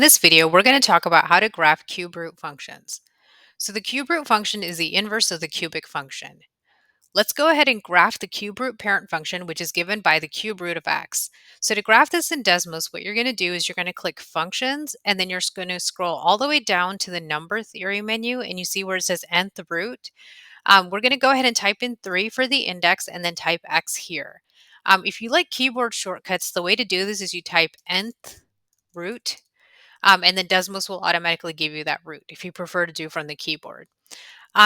In this video, we're going to talk about how to graph cube root functions. So the cube root function is the inverse of the cubic function. Let's go ahead and graph the cube root parent function, which is given by the cube root of x. So to graph this in Desmos, what you're going to do is you're going to click Functions, and then you're going to scroll all the way down to the Number Theory menu, and you see where it says nth root. We're going to go ahead and type in 3 for the index, and then type x here. If you like keyboard shortcuts, the way to do this is you type nth root and then Desmos will automatically give you that root if you prefer to do from the keyboard.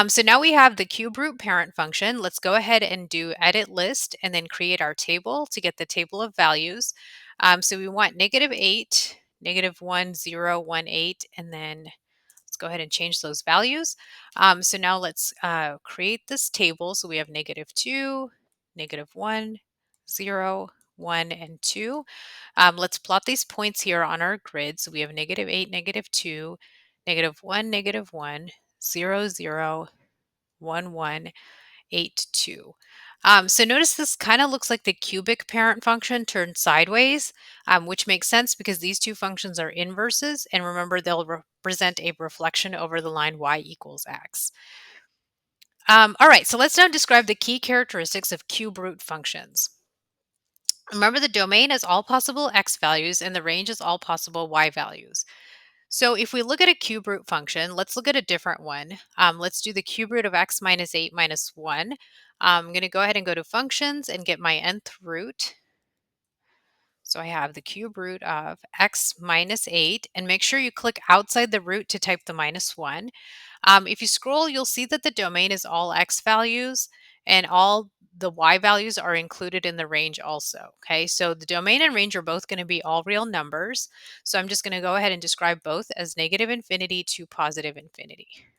So now we have the cube root parent function. Let's go ahead and do edit list and then create our table to get the table of values. So we want -8, -1, 0, 1, 8, and then let's go ahead and change those values. So now let's create this table. So we have -2, -1, 0, 1, and 2. Let's plot these points here on our grid. So we have -8, -2, -1, -1, 0, 0, 1, 1, 8, 2. So notice this kind of looks like the cubic parent function turned sideways, which makes sense because these two functions are inverses. And remember, they'll represent a reflection over the line y equals x. All right, so let's now describe the key characteristics of cube root functions. Remember, the domain is all possible x values and the range is all possible y values. So if we look at a cube root function, let's look at a different one. Let's do the cube root of x minus 8 minus 1. I'm going to go ahead and go to functions and get my nth root. So I have the cube root of x minus 8, and make sure you click outside the root to type the -1. If you scroll, you'll see that the domain is all x values and all the y values are included in the range also. Okay, so the domain and range are both going to be all real numbers. So I'm just going to go ahead and describe both as -infinity to +infinity.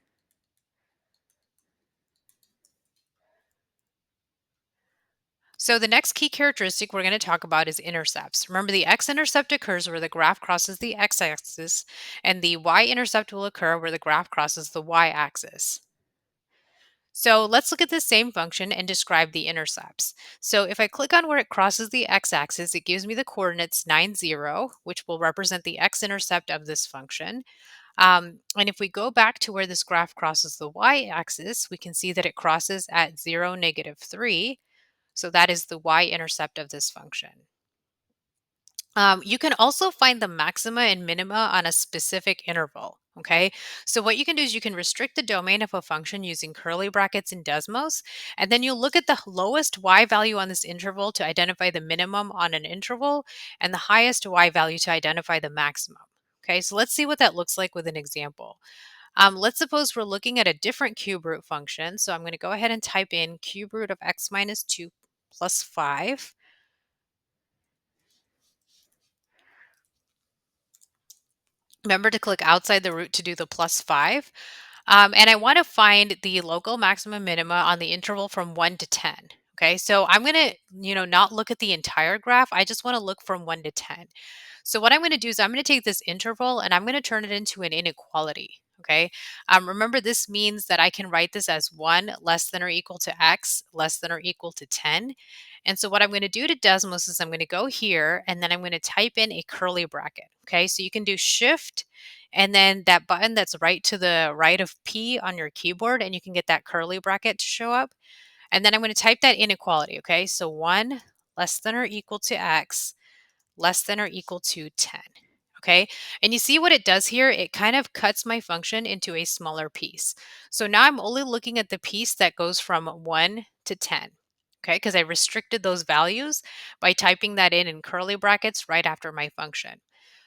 So the next key characteristic we're going to talk about is intercepts. Remember, the x-intercept occurs where the graph crosses the x-axis, and the y-intercept will occur where the graph crosses the y-axis. So let's look at the same function and describe the intercepts. So if I click on where it crosses the x-axis, it gives me the coordinates 9, 0, which will represent the x-intercept of this function. And if we go back to where this graph crosses the y-axis, we can see that it crosses at 0, -3. So that is the y-intercept of this function. You can also find the maxima and minima on a specific interval. Okay, so what you can do is you can restrict the domain of a function using curly brackets in Desmos, and then you'll look at the lowest y value on this interval to identify the minimum on an interval, and the highest y value to identify the maximum. Okay, so let's see what that looks like with an example. Let's suppose we're looking at a different cube root function. So I'm going to go ahead and type in cube root of x minus 2 plus 5. Remember to click outside the root to do the plus 5. And I want to find the local maximum minima on the interval from 1 to 10. Okay, so I'm going to, not look at the entire graph. I just want to look from 1 to 10. So what I'm going to do is I'm going to take this interval and I'm going to turn it into an inequality. Okay, remember this means that I can write this as 1 less than or equal to x less than or equal to 10. And so what I'm going to do to Desmos is I'm going to go here and then I'm going to type in a curly bracket. Okay, so you can do shift and then that button that's right to the right of P on your keyboard, and you can get that curly bracket to show up. And then I'm going to type that inequality. Okay, so 1 less than or equal to x less than or equal to 10. Okay, and you see what it does here? It kind of cuts my function into a smaller piece. So now I'm only looking at the piece that goes from 1 to 10. Okay, because I restricted those values by typing that in curly brackets right after my function.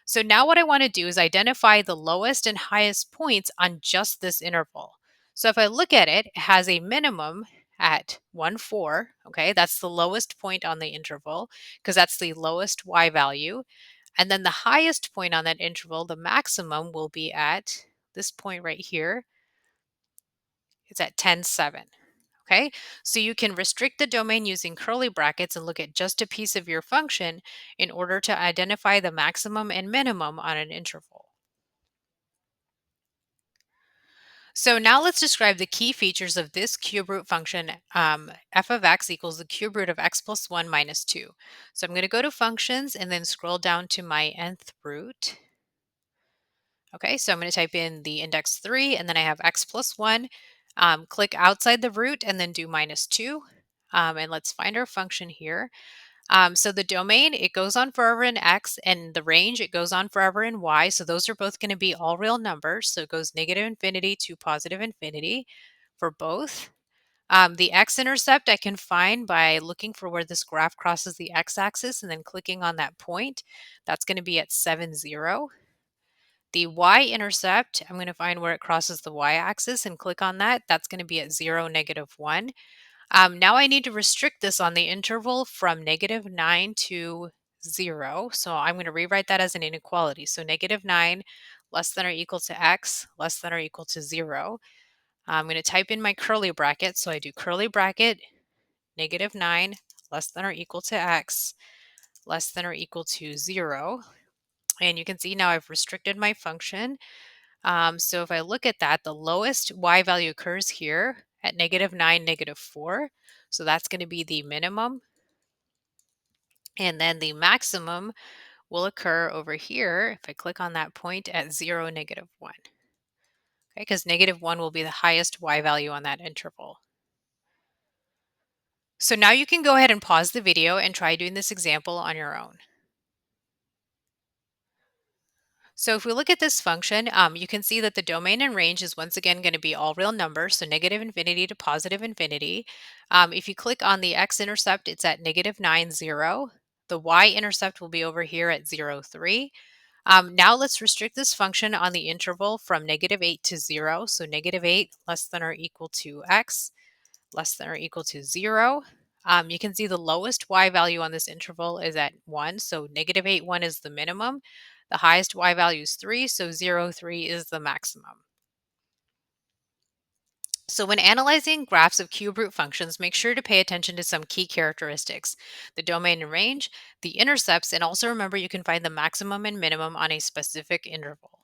So now what I want to do is identify the lowest and highest points on just this interval. So if I look at it, it has a minimum at 1, 4. Okay, that's the lowest point on the interval because that's the lowest y value. And then the highest point on that interval, the maximum, will be at this point right here. It's at 10, 7. Okay, so you can restrict the domain using curly brackets and look at just a piece of your function in order to identify the maximum and minimum on an interval. So now let's describe the key features of this cube root function, f of x equals the cube root of x plus 1 minus 2. So I'm going to go to functions and then scroll down to my nth root. Okay, so I'm going to type in the index 3, and then I have x plus 1. Click outside the root and then do minus 2. And let's find our function here. So the domain, it goes on forever in x, and the range, it goes on forever in y. So those are both going to be all real numbers. So it goes negative infinity to positive infinity for both. The x-intercept I can find by looking for where this graph crosses the x-axis and then clicking on that point. That's going to be at 7, 0. The y-intercept, I'm going to find where it crosses the y-axis and click on that. That's going to be at 0, negative 1. Now I need to restrict this on the interval from negative 9 to 0. So I'm going to rewrite that as an inequality. So negative 9 less than or equal to x less than or equal to 0. I'm going to type in my curly bracket. So I do curly bracket, negative 9 less than or equal to x less than or equal to 0. And you can see now I've restricted my function. So if I look at that, the lowest y value occurs here at negative 9, negative 4. So that's going to be the minimum. And then the maximum will occur over here if I click on that point at 0, negative 1. Okay, because negative 1 will be the highest y value on that interval. So now you can go ahead and pause the video and try doing this example on your own. So if we look at this function, you can see that the domain and range is once again going to be all real numbers, so negative infinity to positive infinity. If you click on the x-intercept, it's at negative 9, 0. The y-intercept will be over here at 0, 3. Now let's restrict this function on the interval from negative 8 to 0. So negative 8 less than or equal to x less than or equal to 0. You can see the lowest y value on this interval is at 1. So negative 8, 1 is the minimum. The highest y value is 3. So 0, 3 is the maximum. So when analyzing graphs of cube root functions, make sure to pay attention to some key characteristics: the domain and range, the intercepts, and also remember you can find the maximum and minimum on a specific interval.